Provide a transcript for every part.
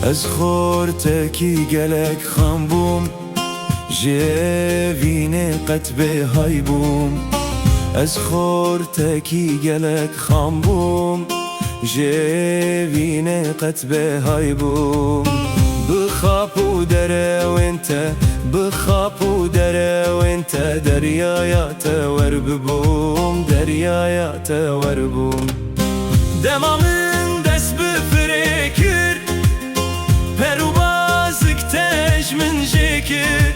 از خورتکی گلک خام بوم جوین قد به های بوم از خورتکی گلک خام بوم جوین قد به های بوم بخاب و دره و انت بخاب و دره و انت دریایات ور ببوم دریایات ور بوم دمامın dest bifrekir perubazık tejmin jekir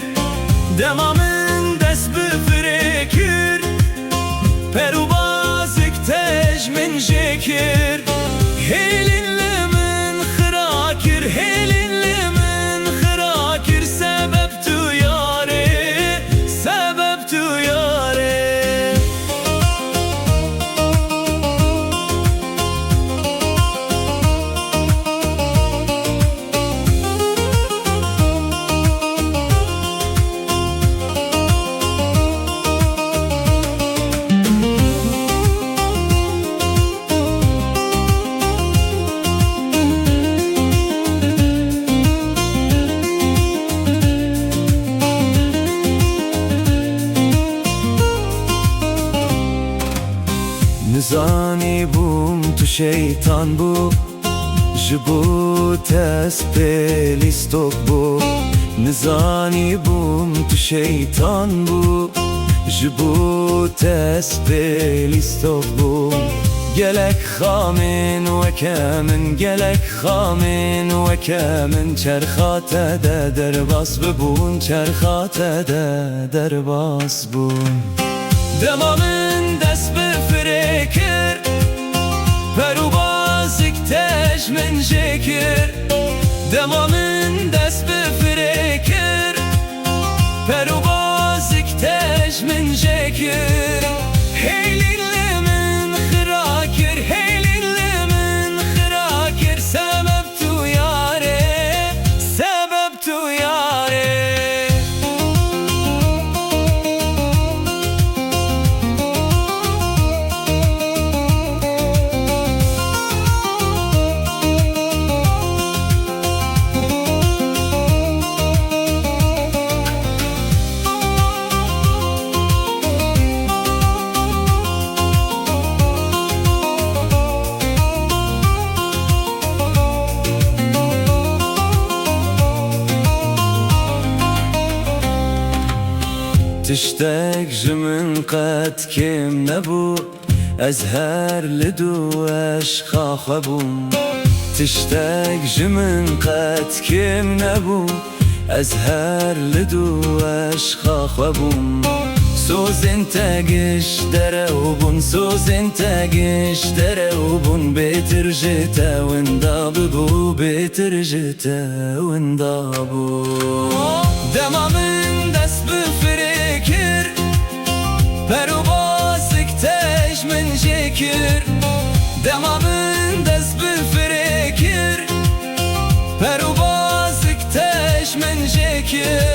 Demamın dest bifrekir perubazık tejmin jekir Helinlimin xırakir helinlimin xırakir sebep tu yare sebep tu yare Nizani bum tu şeytan bu Jibu tespelistok bu Nizani bum tu şeytan bu Jibu tespelistok bu Gelek xamin ve kemin Gelek xamin ve kemin Çerxate de derbas bubun Çerxate de derbas bun Demamın dest bifrekir Perubazik tejmin jekir Demamın dest bifrekir Perubazik tejmin jekir Heylinlimin xırakir Heylinlimin xırakir Sebep tu yare Sebep tu yare تشتاق جمن قد كم نبو أزهر لدو أشخا خبوم تشتاق جمن قد كم نبو أزهر لدو أشخا خبوم سوز انتاقش دروبون سوز انتاقش دروبون بترجتا وندابو بترجتا وندابو دمامın dest bifrekir Perubazık tejmin jekir Demamın dest bifrekir Perubazık tejmin jekir